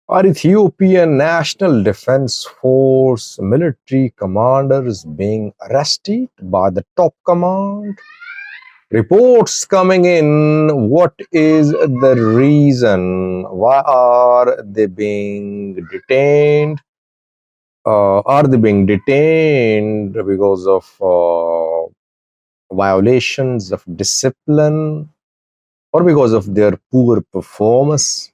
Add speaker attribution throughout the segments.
Speaker 1: Our Ethiopian National Defense Force military commanders being arrested by the top command. Reports coming in. What is the reason? Why are they being detained? Are they being detained because of violations of discipline or because of their poor performance?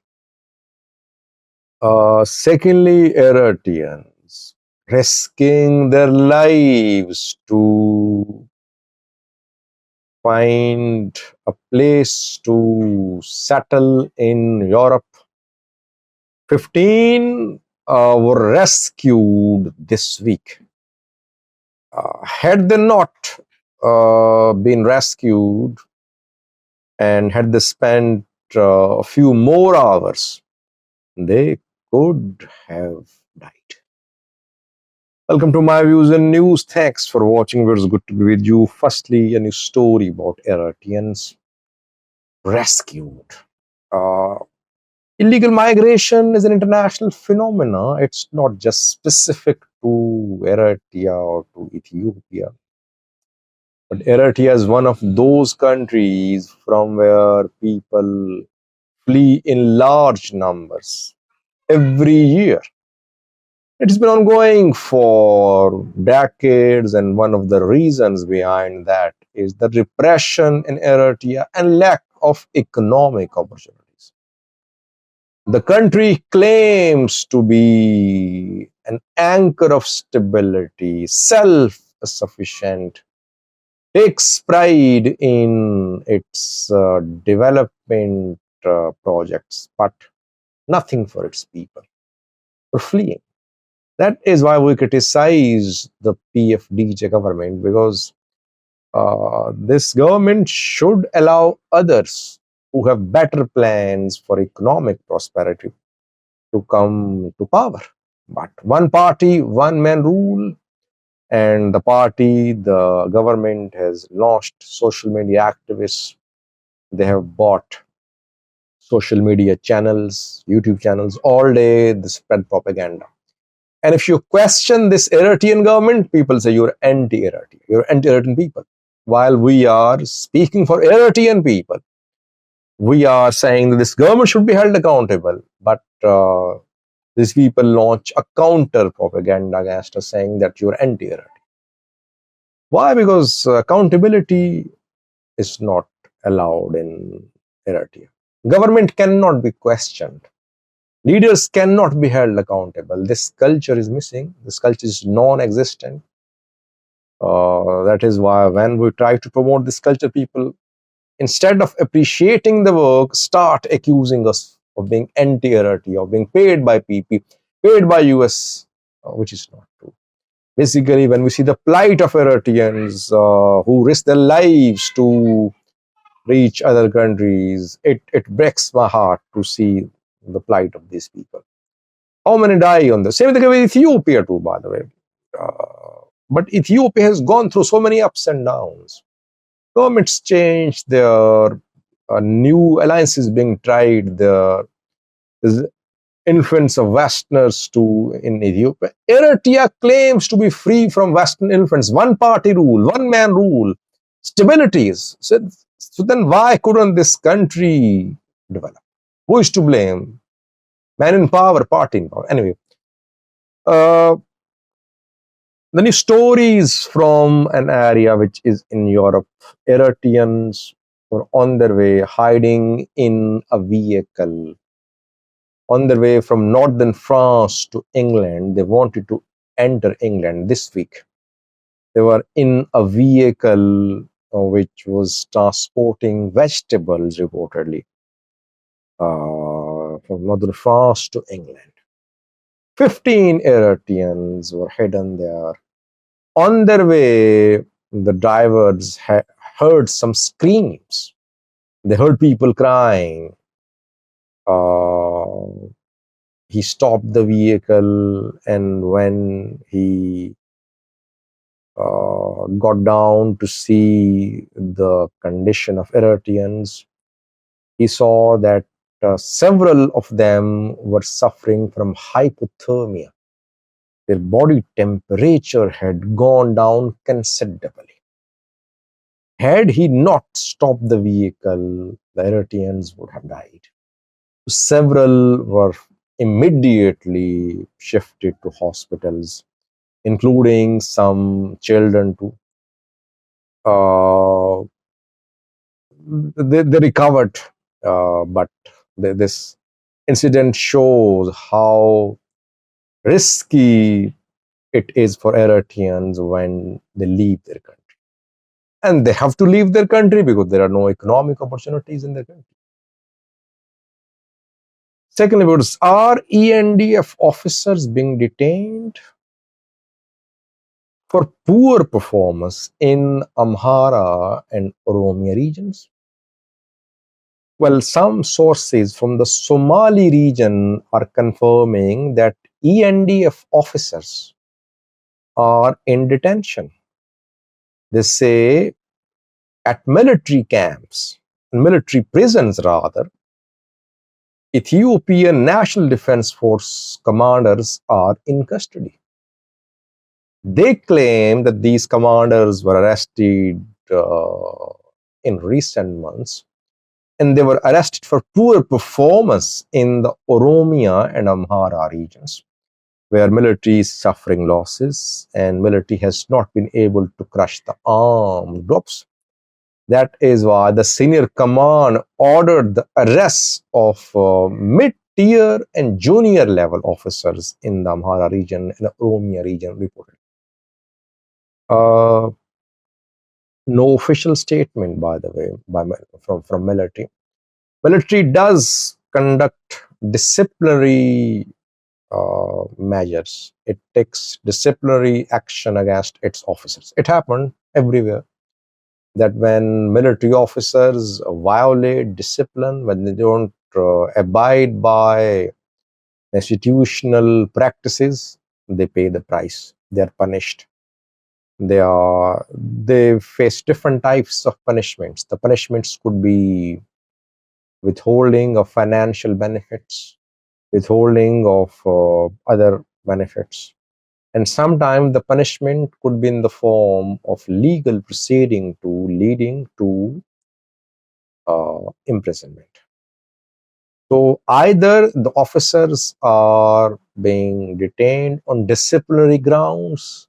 Speaker 1: Secondly, Eritreans risking their lives to find a place to settle in Europe. 15 were rescued this week. Had they not been rescued and had they spent a few more hours, they could have died. Welcome to My Views and News. Thanks for watching. It was good to be with you. Firstly, a new story about Eritreans rescued. Uh, Illegal migration is an international phenomenon. It's not just specific to Eritrea or to Ethiopia. But Eritrea is one of those countries from where people flee in large numbers every year. It's been ongoing for decades, and one of the reasons behind that is the repression in Eritrea and lack of economic opportunities. The country claims to be an anchor of stability, self-sufficient, takes pride in its development projects, but nothing for its people. We're fleeing. That is why we criticize the PFDJ government, because this government should allow others who have better plans for economic prosperity to come to power. But one party, one man rule, and the government has launched social media activists. They have bought social media channels, YouTube channels all day, they spread propaganda. And if you question this Eritrean government, people say you're anti-Eritrean, you're anti-Eritrean people. While we are speaking for Eritrean people, we are saying that this government should be held accountable. But these people launch a counter propaganda against us, saying that you're anti-Eritrean. Why? Because accountability is not allowed in Eritrea. Government cannot be questioned. Leaders cannot be held accountable. This culture is missing. This culture is non-existent. That is why when we try to promote this culture, people, instead of appreciating the work, start accusing us of being anti-Eritrea, of being paid by PP, paid by US, which is not true. Basically, when we see the plight of Eritreans who risk their lives to reach other countries, it breaks my heart to see the plight of these people. How many die on this? Same thing with Ethiopia too, by the way. But Ethiopia has gone through so many ups and downs. Governments changed, their new alliances being tried, the influence of Westerners too in Ethiopia. Eritrea claims to be free from Western influence. One party rule, one man rule, stabilities. So then why couldn't this country develop? Who is to blame? Man in power, party in power. Anyway, the new stories from an area which is in Europe. Eritreans were on their way, hiding in a vehicle. On their way from northern France to England, they wanted to enter England this week. They were in a vehicle which was transporting vegetables, reportedly, from northern France to England. 15 Eritreans were hidden there. On their way, the drivers heard some screams. They heard people crying. He stopped the vehicle, and when he got down to see the condition of Eritreans, he saw that several of them were suffering from hypothermia. Their body temperature had gone down considerably. Had he not stopped the vehicle, the Eritreans would have died. Several were immediately shifted to hospitals, including some children too. They recovered, but this incident shows how risky it is for Eritreans when they leave their country. And they have to leave their country because there are no economic opportunities in their country. Secondly, are ENDF officers being detained for poor performance in Amhara and Oromia regions? Well, some sources from the Somali region are confirming that ENDF officers are in detention. They say at military camps, military prisons rather, Ethiopian National Defense Force commanders are in custody. They claim that these commanders were arrested in recent months, and they were arrested for poor performance in the Oromia and Amhara regions, where military is suffering losses and military has not been able to crush the armed groups. That is why the senior command ordered the arrest of mid-tier and junior level officers in the Amhara region and the Oromia region reported. No official statement, by the way, from military. Military does conduct disciplinary measures. It takes disciplinary action against its officers. It happened everywhere that when military officers violate discipline, when they don't abide by institutional practices, they pay the price. They are punished. They face different types of punishments. The punishments could be withholding of financial benefits, withholding of other benefits. And sometimes the punishment could be in the form of legal proceeding leading to imprisonment. So either the officers are being detained on disciplinary grounds,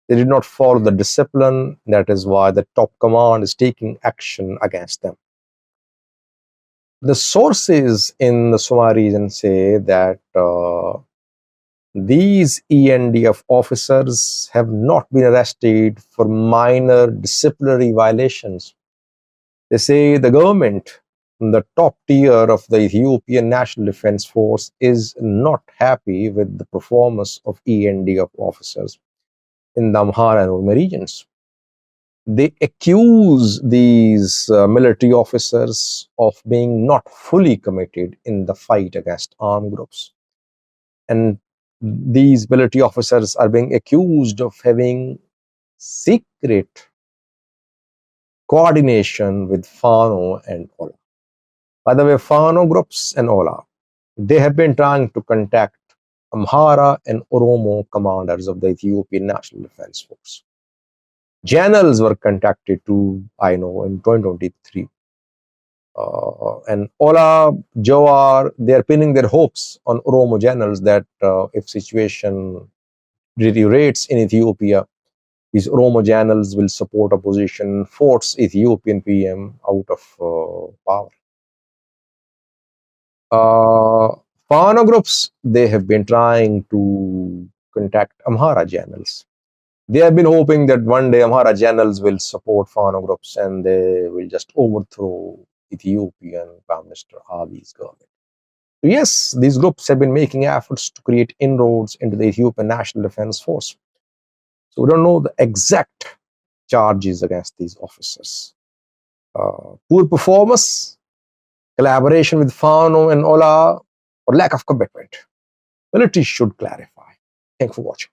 Speaker 1: they did not follow the discipline, that is why the top command is taking action against them. The sources in the Somali region say that these ENDF officers have not been arrested for minor disciplinary violations. They say the government, the top tier of the Ethiopian National Defense Force, is not happy with the performance of ENDF officers in the Amhara and Oromia regions. They accuse these military officers of being not fully committed in the fight against armed groups. And these military officers are being accused of having secret coordination with Fano and Ola. By the way, Fano groups and Ola, they have been trying to contact Amhara and Oromo commanders of the Ethiopian National Defense Force. Generals were contacted too, I know, in 2023. And Ola, Jawar, they are pinning their hopes on Oromo generals that if situation deteriorates in Ethiopia, these Oromo generals will support opposition, force Ethiopian PM out of power. Fano groups, they have been trying to contact Amhara generals. They have been hoping that one day Amhara generals will support Fano groups and they will just overthrow Ethiopian Prime Minister Abiy's government. So yes, these groups have been making efforts to create inroads into the Ethiopian National Defense Force. So we don't know the exact charges against these officers. Poor performance, collaboration with Fano and Ola, or lack of commitment. Military should clarify. Thanks for watching.